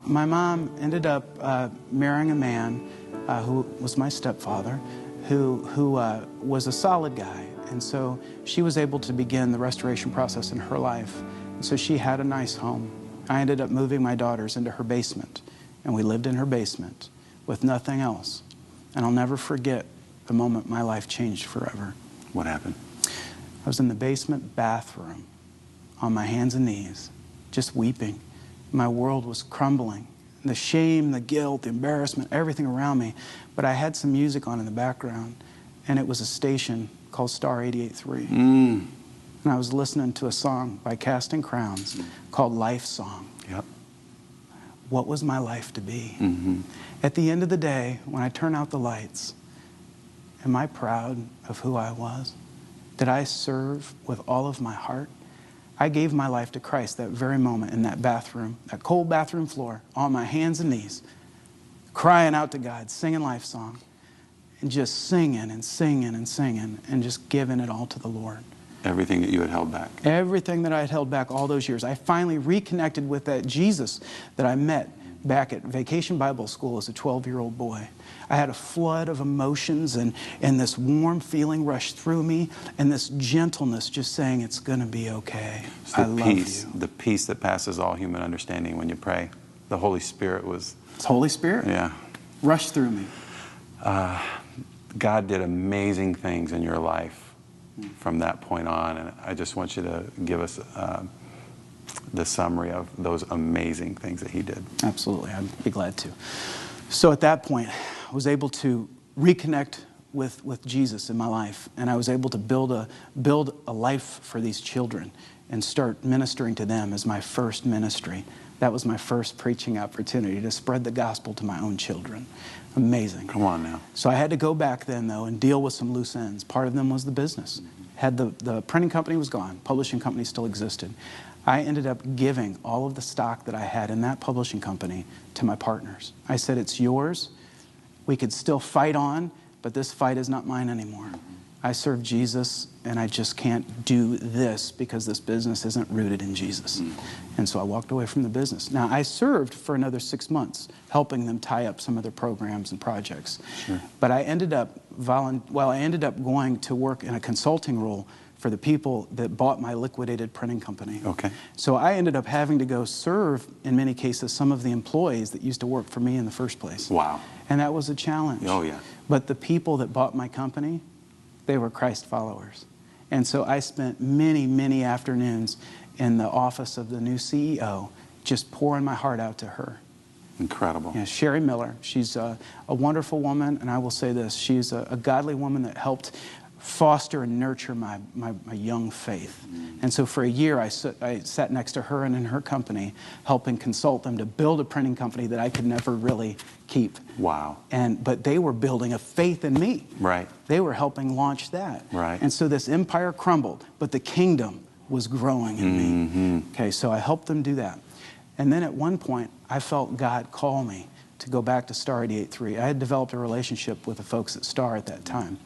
My mom ended up marrying a man who was my stepfather, who was a solid guy. And so she was able to begin the restoration process in her life. And so she had a nice home. I ended up moving my daughters into her basement, and we lived in her basement with nothing else. And I'll never forget the moment my life changed forever. What happened? I was in the basement bathroom on my hands and knees, just weeping. My world was crumbling. The shame, the guilt, the embarrassment, everything around me. But I had some music on in the background, and it was a station called Star 88.3. And I was listening to a song by Casting Crowns called Life Song. Yep. What was my life to be? At the end of the day, when I turn out the lights, am I proud of who I was? Did I serve with all of my heart? I gave my life to Christ that very moment in that bathroom, that cold bathroom floor, on my hands and knees, crying out to God, singing Life Song, and just singing and singing and singing and just giving it all to the Lord. Everything that you had held back. Everything that I had held back all those years. I finally reconnected with that Jesus that I met back at Vacation Bible School as a 12-year-old boy. I had a flood of emotions, and this warm feeling rushed through me, and this gentleness just saying, it's going to be okay. I love you. The peace that passes all human understanding when you pray. The Holy Spirit was... It's Holy Spirit? Yeah. Rushed through me. God did amazing things in your life from that point on, and I just want you to give us the summary of those amazing things that he did. Absolutely, I'd be glad to. So at that point, I was able to reconnect with Jesus in my life, and I was able to build a life for these children and start ministering to them as my first ministry. That was my first preaching opportunity, to spread the gospel to my own children. Amazing. Come on now. So I had to go back then, though, and deal with some loose ends. Part of them was the business. The printing company was gone. Publishing company still existed. I ended up giving all of the stock that I had in that publishing company to my partners. I said, it's yours. We could still fight on, but this fight is not mine anymore. I serve Jesus, and I just can't do this because this business isn't rooted in Jesus. And so I walked away from the business. Now, I served for another 6 months, helping them tie up some of their programs and projects. Sure. But I ended up going to work in a consulting role for the people that bought my liquidated printing company. Okay. So I ended up having to go serve, in many cases, some of the employees that used to work for me in the first place. Wow. And that was a challenge. Oh, yeah. But the people that bought my company, they were Christ followers. And so I spent many, many afternoons in the office of the new CEO, just pouring my heart out to her. Incredible. Yeah, Sherry Miller, she's a wonderful woman, and I will say this, she's a godly woman that helped foster and nurture my young faith. And so for a year, I sat next to her and in her company, helping consult them to build a printing company that I could never really keep. Wow. But they were building a faith in me. Right. They were helping launch that. Right. And so this empire crumbled, but the kingdom was growing in me. Okay, so I helped them do that. And then at one point, I felt God call me to go back to Star 88.3. I had developed a relationship with the folks at Star at that time.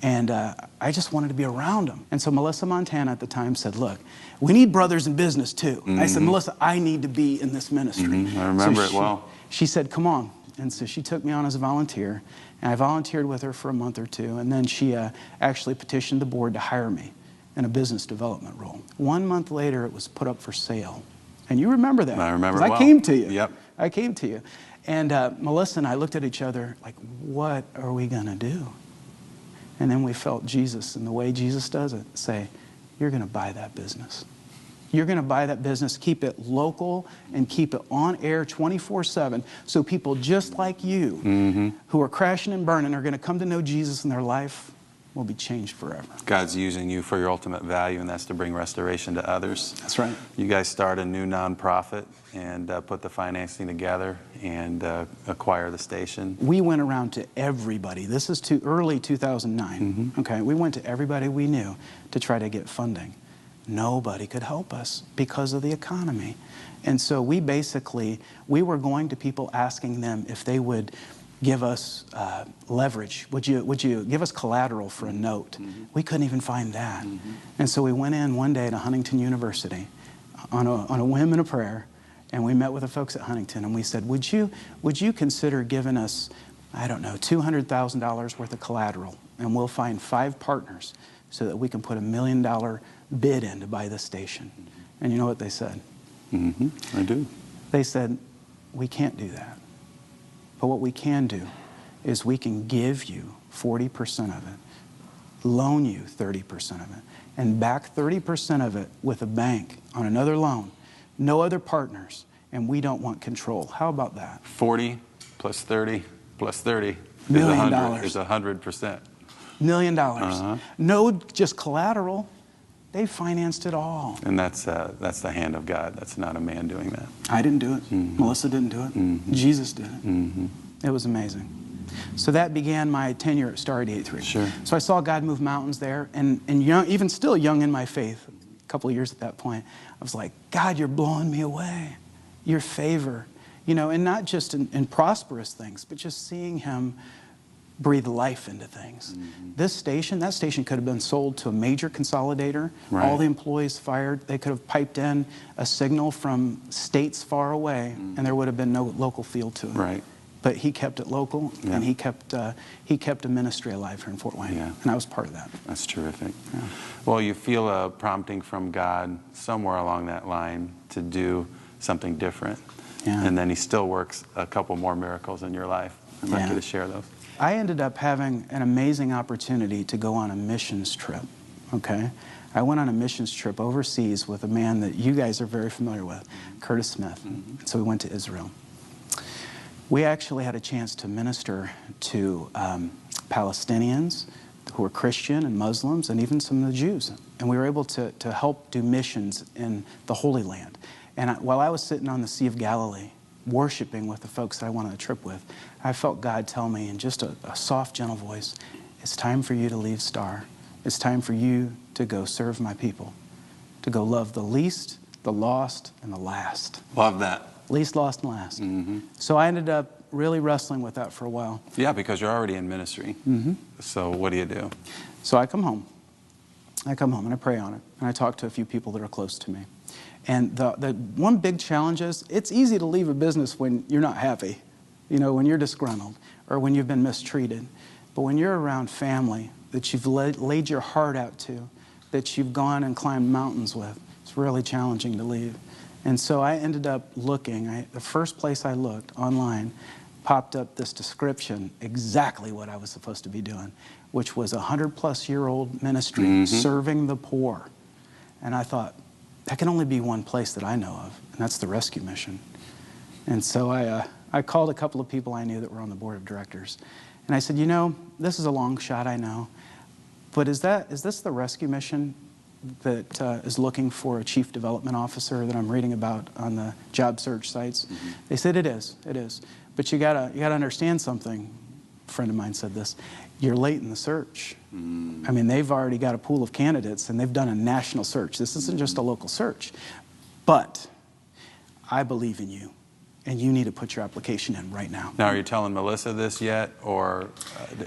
And I just wanted to be around them. And so Melissa Montana at the time said, look, we need brothers in business too. I said, Melissa, I need to be in this ministry. I remember it well. She said, come on. And so she took me on as a volunteer. And I volunteered with her for a month or two. And then she actually petitioned the board to hire me in a business development role. 1 month later, it was put up for sale. And you remember that. I remember it well. I came to you. Yep. I came to you. And Melissa and I looked at each other like, what are we going to do? And then we felt Jesus, and the way Jesus does it, say, you're going to buy that business. You're going to buy that business, keep it local, and keep it on air 24/7, so people just like you who are crashing and burning are going to come to know Jesus, and their life will be changed forever. God's using you for your ultimate value, and that's to bring restoration to others. That's right. You guys start a new nonprofit and put the financing together and acquire the station. We went around to everybody. This is early 2009. Okay, we went to everybody we knew to try to get funding. Nobody could help us because of the economy. And so we were going to people asking them if they would give us leverage. Would you give us collateral for a note? We couldn't even find that. And so we went in one day to Huntington University on a whim and a prayer, And we met with the folks at Huntington, and we said, would you consider giving us, I don't know, $200,000 worth of collateral, and we'll find 5 partners so that we can put $1 million bid in to buy this station. And you know what they said? I do. They said, we can't do that. But what we can do is we can give you 40% of it, loan you 30% of it, and back 30% of it with a bank on another loan, no other partners, and we don't want control. How about that? 40 plus 30 plus 30 $1 million. is 100%. $1 million. No just collateral. They financed it all. And that's the hand of God. That's not a man doing that. I didn't do it. Melissa didn't do it. Jesus did it. It was amazing. So that began my tenure at Star 88.3. Sure. So I saw God move mountains there, and young, even still young in my faith, a couple of years at that point, I was like, God, you're blowing me away. Your favor. You know, and not just in prosperous things, but just seeing him breathe life into things. That station could have been sold to a major consolidator. Right. All the employees fired. They could have piped in a signal from states far away, and there would have been no local feel to it. Right. But he kept it local, Yeah. and he kept a ministry alive here in Fort Wayne, Yeah. and I was part of that. That's terrific. Yeah. Well, you feel a prompting from God somewhere along that line to do something different. Yeah. And then he still works a couple more miracles in your life. I'd like Yeah. you to share those. I ended up having an amazing opportunity to go on a missions trip, okay? I went on a missions trip overseas with a man that you guys are very familiar with, Curtis Smith. So we went to Israel. We actually had a chance to minister to Palestinians who were Christian and Muslims, and even some of the Jews. And we were able to help do missions in the Holy Land. And while I was sitting on the Sea of Galilee, worshiping with the folks that I went on a trip with, I felt God tell me in just a soft, gentle voice, it's time for you to leave Star. It's time for you to go serve my people, to go love the least, the lost, and the last. Love that. Least, lost, and last. So I ended up really wrestling with that for a while. Yeah, because you're already in ministry. So what do you do? So I come home. I come home and I pray on it. And I talk to a few people that are close to me. And the one big challenge is it's easy to leave a business when you're not happy, you know, when you're disgruntled or when you've been mistreated. But when you're around family that you've laid your heart out to, that you've gone and climbed mountains with, it's really challenging to leave. And so I ended up looking, the first place I looked online popped up this description, exactly what I was supposed to be doing, which was a 100-plus-year-old ministry serving the poor. And I thought, that can only be one place that I know of, and that's the rescue mission. And so I called a couple of people I knew that were on the board of directors. And I said, you know, this is a long shot, I know, but is this the rescue mission that is looking for a chief development officer that I'm reading about on the job search sites? They said, it is. But you gotta understand something. A friend of mine said this, you're late in the search. I mean, they've already got a pool of candidates and they've done a national search. This isn't just a local search. But I believe in you, and you need to put your application in right now. Now, are you telling Melissa this yet, or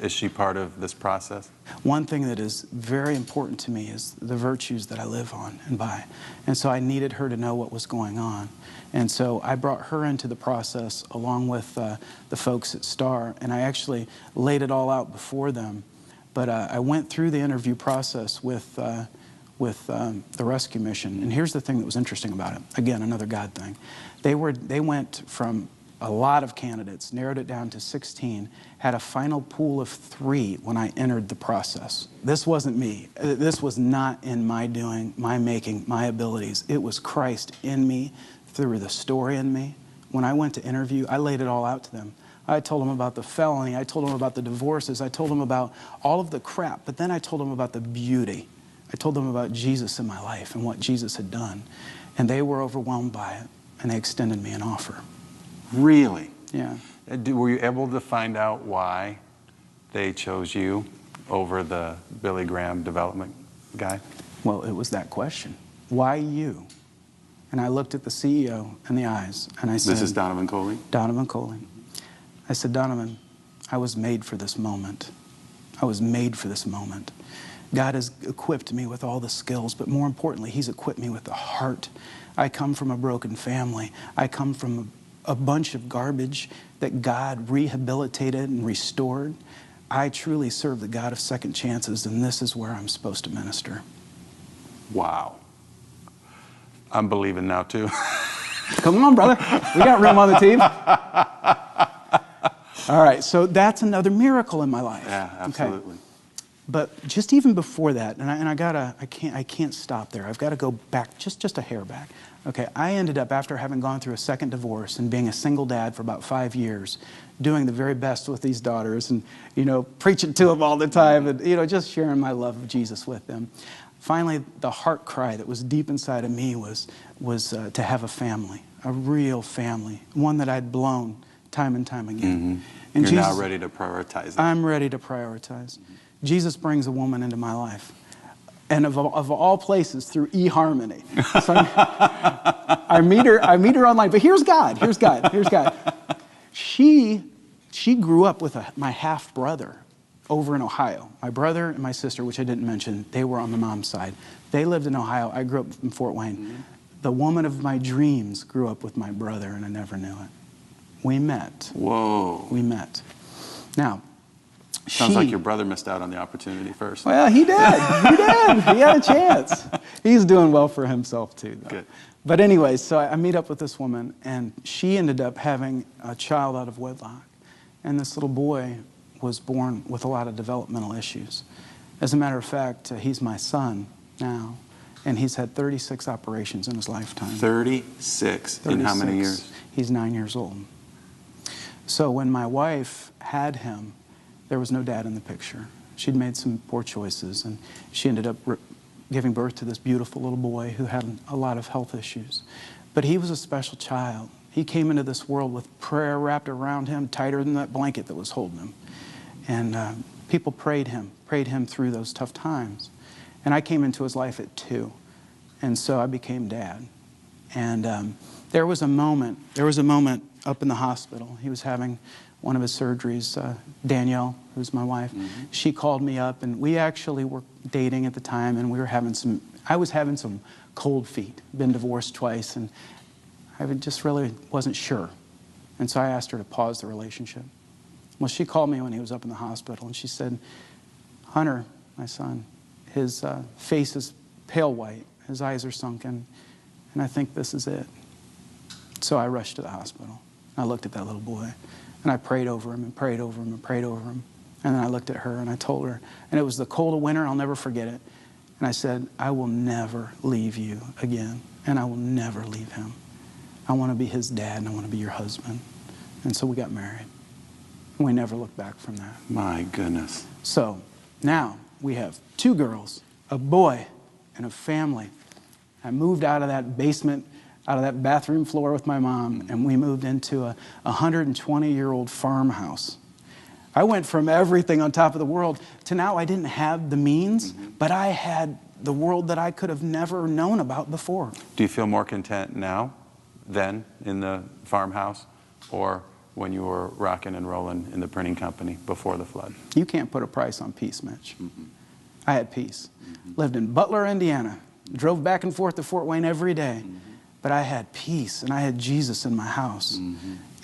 is she part of this process? One thing that is very important to me is the virtues that I live on and by. And so I needed her to know what was going on. And so I brought her into the process along with the folks at Star, and I actually laid it all out before them. But I went through the interview process with the rescue mission. And here's the thing that was interesting about it. Again, another God thing. They went from a lot of candidates, narrowed it down to 16, had a final pool of 3 when I entered the process. This wasn't me. This was not in my doing, my making, my abilities. It was Christ in me, through the story in me. When I went to interview, I laid it all out to them. I told them about the felony. I told them about the divorces. I told them about all of the crap. But then I told them about the beauty. I told them about Jesus in my life and what Jesus had done. And they were overwhelmed by it. And they extended me an offer. Really? Yeah. Were you able to find out why they chose you over the Billy Graham development guy? Well, it was that question. Why you? And I looked at the CEO in the eyes and I said... This is Donovan Coley? Donovan Coley. I said, Donovan, I was made for this moment. I was made for this moment. God has equipped me with all the skills, but more importantly, he's equipped me with the heart. I come from a broken family. I come from a bunch of garbage that God rehabilitated and restored. I truly serve the God of second chances, and this is where I'm supposed to minister. Wow. I'm believing now, too. Come on, brother. We got room on the team. All right, so that's another miracle in my life. Yeah, absolutely. Okay. But just even before that, and I can't stop there. I've got to go back just a hair back. Okay, I ended up, after having gone through a second divorce and being a single dad for about 5 years, doing the very best with these daughters and, preaching to them all the time and, just sharing my love of Jesus with them. Finally, the heart cry that was deep inside of me was to have a family, a real family, one that I'd blown time and time again. Mm-hmm. And You're Jesus, now ready to prioritize it. I'm ready to prioritize. Mm-hmm. Jesus brings a woman into my life. And of all places, through eHarmony. So I meet her online. But here's God. She grew up with my half-brother over in Ohio. My brother and my sister, which I didn't mention, they were on the mom's side. They lived in Ohio. I grew up in Fort Wayne. Mm-hmm. The woman of my dreams grew up with my brother, and I never knew it. We met. Whoa. We met. Now, sounds like your brother missed out on the opportunity first. Well, he did. He had a chance. He's doing well for himself, too, though. Good. But anyway, so I meet up with this woman, and she ended up having a child out of wedlock. And this little boy was born with a lot of developmental issues. As a matter of fact, he's my son now, and he's had 36 operations in his lifetime. 36? In how many years? He's 9 years old. So when my wife had him, there was no dad in the picture. She'd made some poor choices, and she ended up giving birth to this beautiful little boy who had a lot of health issues. But he was a special child. He came into this world with prayer wrapped around him, tighter than that blanket that was holding him. And people prayed him through those tough times. And I came into his life at 2, and so I became dad. And there was a moment up in the hospital. He was having one of his surgeries. Danielle, who's my wife, she called me up, and we actually were dating at the time, and I was having some cold feet. Been divorced twice, and I just really wasn't sure. And so I asked her to pause the relationship. Well, she called me when he was up in the hospital, and she said, Hunter, my son, his face is pale white, his eyes are sunken, and I think this is it. So I rushed to the hospital. I looked at that little boy, and I prayed over him and prayed over him and prayed over him. And then I looked at her and I told her, and it was the cold of winter, I'll never forget it. And I said, I will never leave you again, and I will never leave him. I want to be his dad, and I want to be your husband. And so we got married. And we never looked back from that. My goodness. So now we have 2 girls, a boy, and a family. I moved out of that basement, out of that bathroom floor with my mom, and we moved into a 120-year-old farmhouse. I went from everything on top of the world to now I didn't have the means, but I had the world that I could have never known about before. Do you feel more content now than in the farmhouse, or when you were rocking and rolling in the printing company before the flood? You can't put a price on peace, Mitch. I had peace. Lived in Butler, Indiana. Drove back and forth to Fort Wayne every day. But I had peace, and I had Jesus in my house.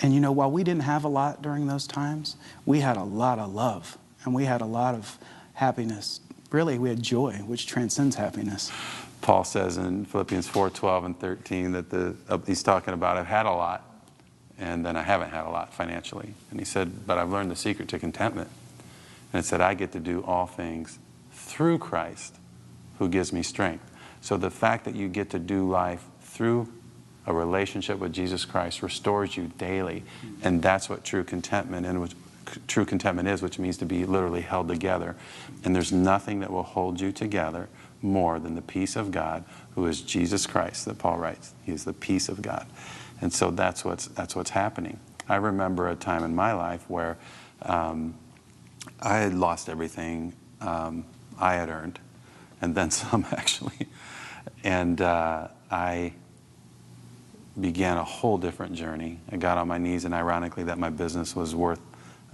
And while we didn't have a lot during those times, we had a lot of love, and we had a lot of happiness. Really, we had joy, which transcends happiness. Paul says in Philippians 4:12 and 13 that he's talking about, I've had a lot, and then I haven't had a lot financially. And he said, but I've learned the secret to contentment. And it said, I get to do all things through Christ who gives me strength. So the fact that you get to do life through a relationship with Jesus Christ restores you daily. And that's what true contentment is, which means to be literally held together. And there's nothing that will hold you together more than the peace of God, who is Jesus Christ, that Paul writes. He is the peace of God. And so that's what's happening. I remember a time in my life where I had lost everything I had earned, and then some, actually. And I began a whole different journey. I got on my knees, and ironically, that my business was worth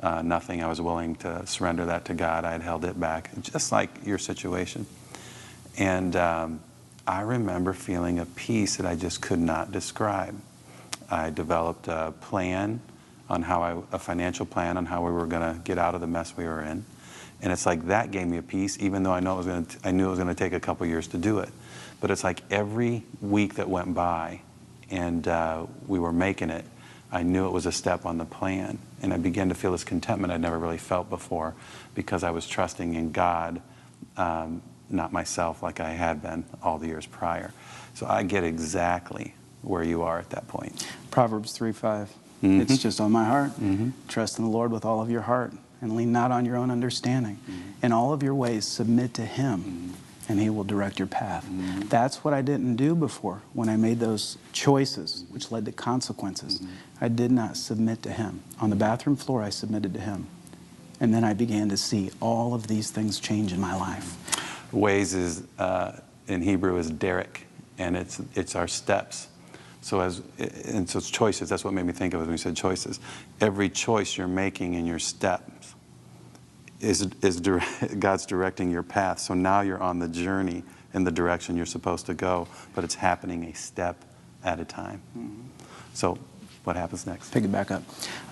nothing. I was willing to surrender that to God. I had held it back, just like your situation. And I remember feeling a peace that I just could not describe. I developed a plan on a financial plan on how we were going to get out of the mess we were in. And it's like that gave me a peace, even though I knew it was going to take a couple years to do it. But it's like every week that went by and we were making it, I knew it was a step on the plan. And I began to feel this contentment I'd never really felt before, because I was trusting in God, not myself like I had been all the years prior. So I get exactly where you are at that point. Proverbs 3:5. Mm-hmm. It's just on my heart. Mm-hmm. Trust in the Lord with all of your heart and lean not on your own understanding. In all of your ways, submit to Him, and He will direct your path. That's what I didn't do before when I made those choices, which led to consequences. I did not submit to Him. On the bathroom floor, I submitted to Him. And then I began to see all of these things change in my life. Ways is, in Hebrew, is derek, and it's our steps. So it's choices. That's what made me think of it when you said choices. Every choice you're making in your steps is God's directing your path. So now you're on the journey in the direction you're supposed to go, but it's happening a step at a time. So what happens next? Pick it back up.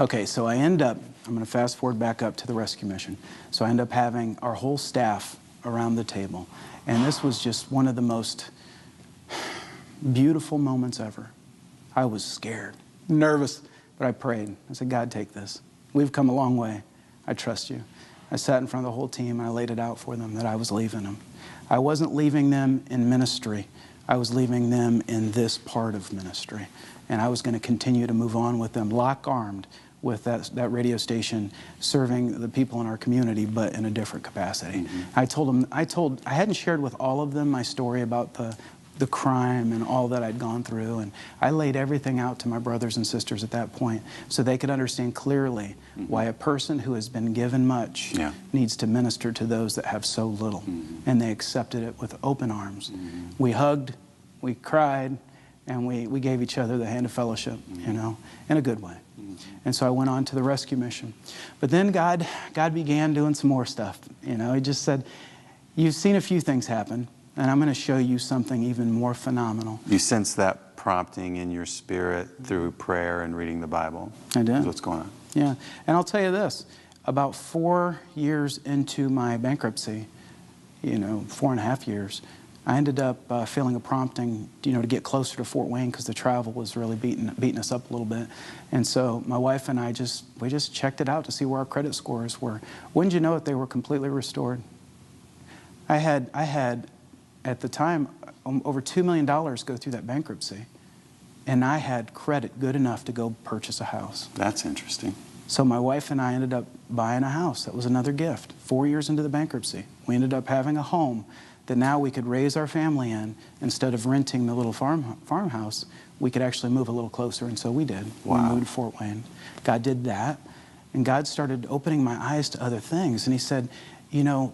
Okay, so I'm going to fast forward back up to the rescue mission. So I end up having our whole staff around the table. And this was just one of the most beautiful moments ever. I was scared, nervous, but I prayed. I said, God, take this. We've come a long way. I trust you. I sat in front of the whole team and I laid it out for them that I was leaving them. I wasn't leaving them in ministry. I was leaving them in this part of ministry. And I was going to continue to move on with them, lock-armed with that radio station, serving the people in our community, but in a different capacity. I told them, I hadn't shared with all of them my story about the crime and all that I'd gone through, and I laid everything out to my brothers and sisters at that point so they could understand clearly why a person who has been given much needs to minister to those that have so little. And they accepted it with open arms. We hugged, we cried, and we gave each other the hand of fellowship, you know, in a good way. And so I went on to the rescue mission. But then God began doing some more stuff. You know, He just said, you've seen a few things happen, and I'm going to show you something even more phenomenal. You sense that prompting in your spirit through prayer and reading the Bible. I did. That's what's going on. Yeah. And I'll tell you this, about 4 years into my bankruptcy, you know, 4.5 years, I ended up feeling a prompting, you know, to get closer to Fort Wayne because the travel was really beating us up a little bit. And so my wife and I we just checked it out to see where our credit scores were. Wouldn't you know it, they were completely restored. I had at the time over $2 million go through that bankruptcy, and I had credit good enough to go purchase a house. That's interesting. So my wife and I ended up buying a house. That was another gift. 4 years into the bankruptcy, we ended up having a home that now we could raise our family in. Instead of renting the little farmhouse, we could actually move a little closer, and so we did. Wow. We moved to Fort Wayne. God did that, and God started opening my eyes to other things, and He said, you know,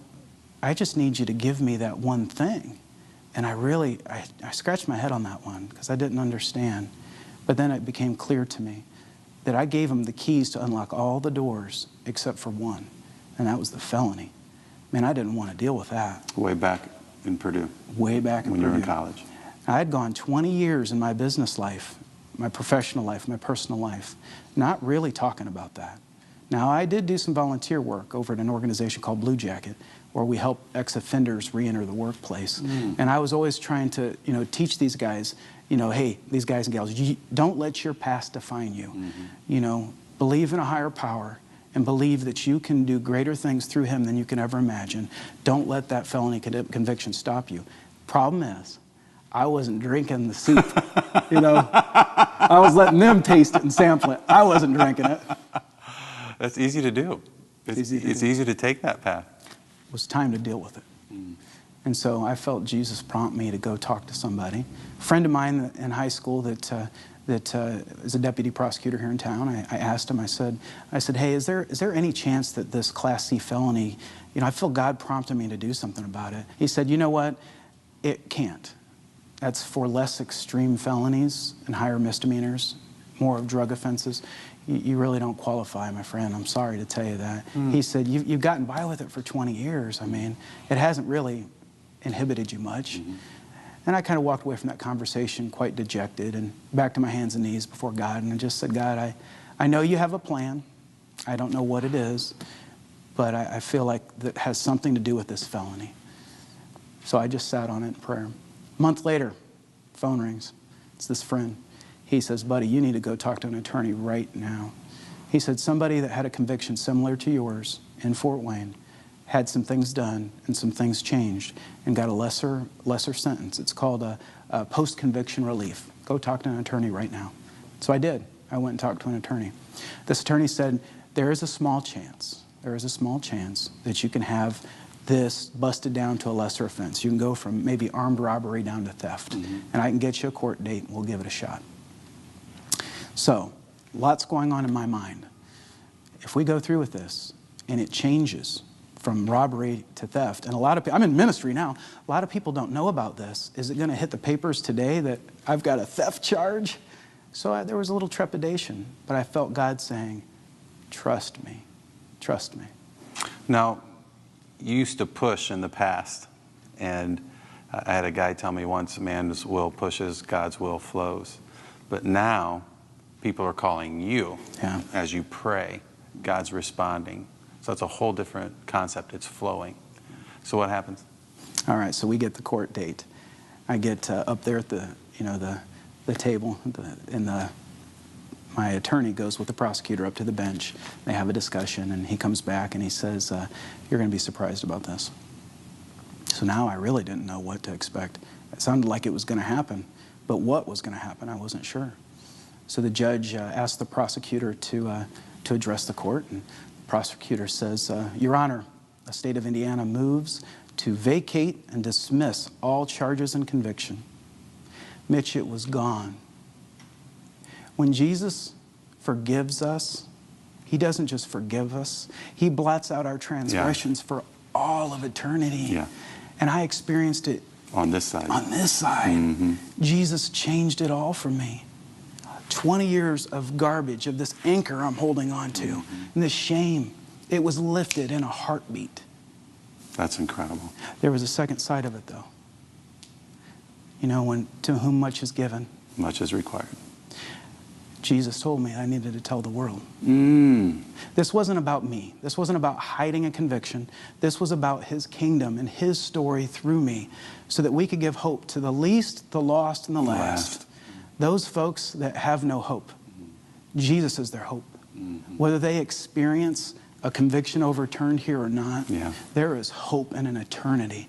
I just need you to give me that one thing. And I scratched my head on that one because I didn't understand. But then it became clear to me that I gave Him the keys to unlock all the doors except for one, and that was the felony. Man, I didn't want to deal with that. Way back in Purdue. Way back in Purdue. When you were in college. I had gone 20 years in my business life, my professional life, my personal life, not really talking about that. Now, I did do some volunteer work over at an organization called Blue Jacket, where we help ex-offenders re-enter the workplace. And I was always trying to, you know, teach these guys, you know, hey, these guys and gals, don't let your past define you. You know, believe in a higher power and believe that you can do greater things through Him than you can ever imagine. Don't let that felony conviction stop you. Problem is, I wasn't drinking the soup. You know, I was letting them taste it and sample it. I wasn't drinking it. That's easy to do. It's easy to take that path. It was time to deal with it. And so I felt Jesus prompt me to go talk to somebody. A friend of mine in high school that is a deputy prosecutor here in town, I asked him, I said, hey, is there any chance that this Class C felony, you know, I feel God prompted me to do something about it. He said, you know what, it can't. That's for less extreme felonies and higher misdemeanors, more of drug offenses. you really don't qualify, my friend. I'm sorry to tell you that. He said, you've gotten by with it for 20 years. I mean, it hasn't really inhibited you much. And I kind of walked away from that conversation quite dejected and back to my hands and knees before God, and I just said, God, I know you have a plan. I don't know what it is, but I feel like that has something to do with this felony. So I just sat on it in prayer. A month later, phone rings. It's this friend. He says, buddy, you need to go talk to an attorney right now. He said, somebody that had a conviction similar to yours in Fort Wayne had some things done and some things changed and got a lesser sentence. It's called a post-conviction relief. Go talk to an attorney right now. So I did. I went and talked to an attorney. This attorney said, there is a small chance that you can have this busted down to a lesser offense. You can go from maybe armed robbery down to theft. And I can get you a court date and we'll give it a shot. So, lots going on in my mind. If we go through with this and it changes from robbery to theft, and a lot of people, I'm in ministry now, a lot of people don't know about this. Is it going to hit the papers today that I've got a theft charge? So there was a little trepidation, but I felt God saying, trust me, trust me. Now, you used to push in the past, and I had a guy tell me once, man's will pushes, God's will flows. But now, people are calling you as you pray. God's responding. So it's a whole different concept. It's flowing. So what happens? All right, so we get the court date. I get up there at the table, my attorney goes with the prosecutor up to the bench. They have a discussion, and he comes back and he says, you're going to be surprised about this. So now I really didn't know what to expect. It sounded like it was going to happen, but what was going to happen, I wasn't sure. So the judge asked the prosecutor to address the court, and the prosecutor says, Your Honor, the state of Indiana moves to vacate and dismiss all charges and conviction. Mitch, it was gone. When Jesus forgives us, he doesn't just forgive us, he blots out our transgressions for all of eternity. And I experienced it on this side. On this side. Jesus changed it all for me. 20 years of garbage, of this anchor I'm holding on to, and this shame, it was lifted in a heartbeat. That's incredible. There was a second side of it, though. You know, when to whom much is given, much is required. Jesus told me I needed to tell the world. This wasn't about me. This wasn't about hiding a conviction. This was about his kingdom and his story through me, so that we could give hope to the least, the lost, and the last. Those folks that have no hope. Jesus is their hope. Whether they experience a conviction overturned here or not, there is hope in an eternity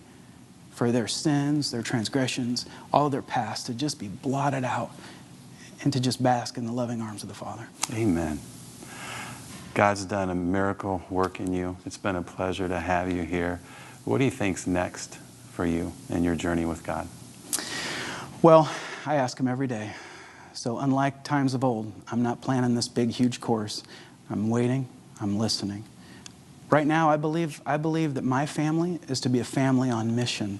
for their sins, their transgressions, all of their past to just be blotted out and to just bask in the loving arms of the Father. Amen. God's done a miracle work in you. It's been a pleasure to have you here. What do you think's next for you in your journey with God? Well, I ask him every day. So unlike times of old, I'm not planning this big, huge course. I'm waiting. I'm listening. Right now, I believe that my family is to be a family on mission.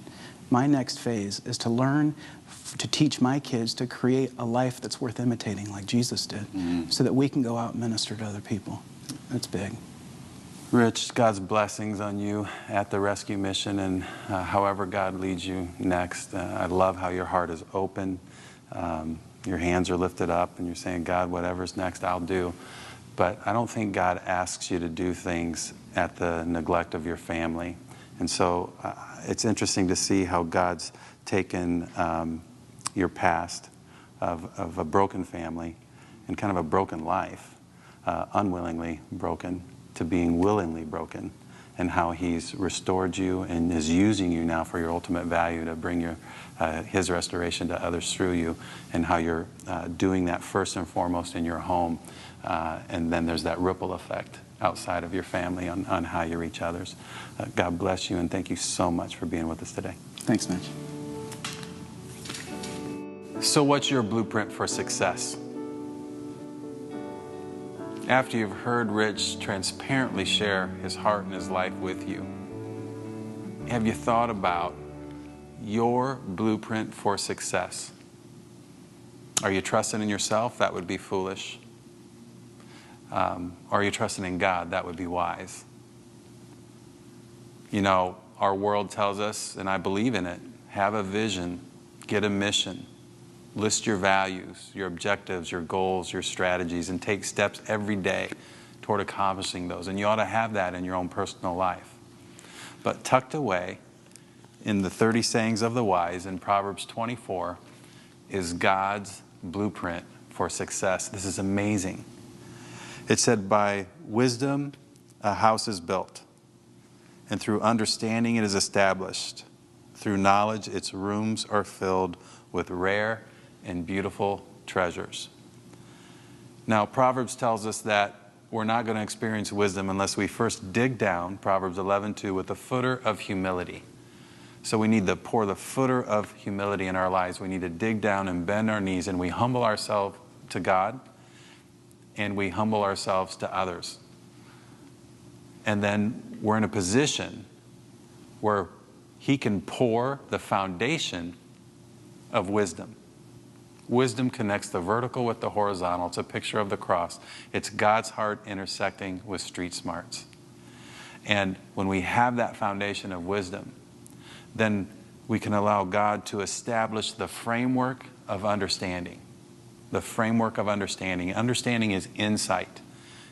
My next phase is to learn to teach my kids to create a life that's worth imitating like Jesus did, so that we can go out and minister to other people. That's big. Rich, God's blessings on you at the rescue mission, and however God leads you next. I love how your heart is open. Your hands are lifted up and you're saying, God, whatever's next, I'll do. But I don't think God asks you to do things at the neglect of your family. And so it's interesting to see how God's taken your past of a broken family and kind of a broken life, unwillingly broken, to being willingly broken, and how he's restored you and is using you now for your ultimate value to bring his restoration to others through you, and how you're doing that first and foremost in your home. And then there's that ripple effect outside of your family on how you reach others. God bless you, and thank you so much for being with us today. Thanks, Mitch. So what's your blueprint for success? After you've heard Rich transparently share his heart and his life with you, have you thought about your blueprint for success? Are you trusting in yourself? That would be foolish. Are you trusting in God? That would be wise. You know, our world tells us, and I believe in it, have a vision, get a mission, list your values, your objectives, your goals, your strategies, and take steps every day toward accomplishing those. And you ought to have that in your own personal life. But tucked away in the 30 sayings of the wise in Proverbs 24 is God's blueprint for success. This is amazing. It said, by wisdom a house is built, and through understanding it is established. Through knowledge its rooms are filled with rare and beautiful treasures. Now, Proverbs tells us that we're not going to experience wisdom unless we first dig down, Proverbs 11:2, with the footer of humility. So we need to pour the footer of humility in our lives. We need to dig down and bend our knees, and we humble ourselves to God, and we humble ourselves to others. And then we're in a position where He can pour the foundation of wisdom. Wisdom connects the vertical with the horizontal. It's a picture of the cross. It's God's heart intersecting with street smarts. And when we have that foundation of wisdom, then we can allow God to establish the framework of understanding. The framework of understanding. Understanding is insight.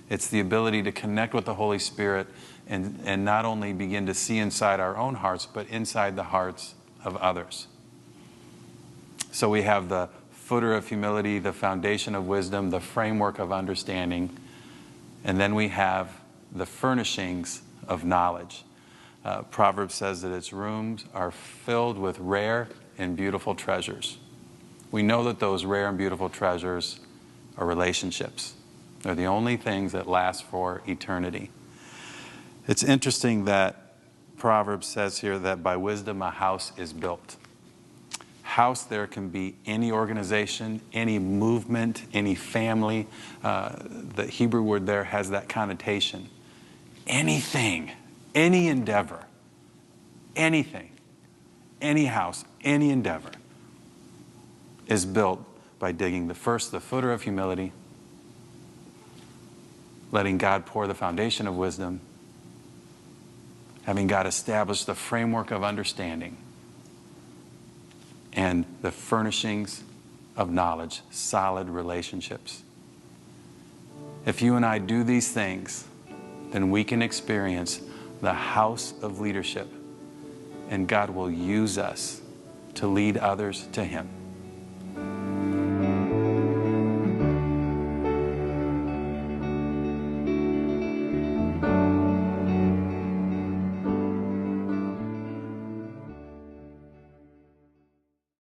It's the ability to connect with the Holy Spirit and not only begin to see inside our own hearts, but inside the hearts of others. So we have the footer of humility, the foundation of wisdom, the framework of understanding, and then we have the furnishings of knowledge. Proverbs says that its rooms are filled with rare and beautiful treasures. We know that those rare and beautiful treasures are relationships. They're the only things that last for eternity. It's interesting that Proverbs says here that by wisdom a house is built. House there can be any organization, any movement, any family. The Hebrew word there has that connotation. Anything, any endeavor, anything, any house, any endeavor is built by digging the footer of humility, letting God pour the foundation of wisdom, having God establish the framework of understanding, and the furnishings of knowledge, solid relationships. If you and I do these things, then we can experience the house of leadership, and God will use us to lead others to Him.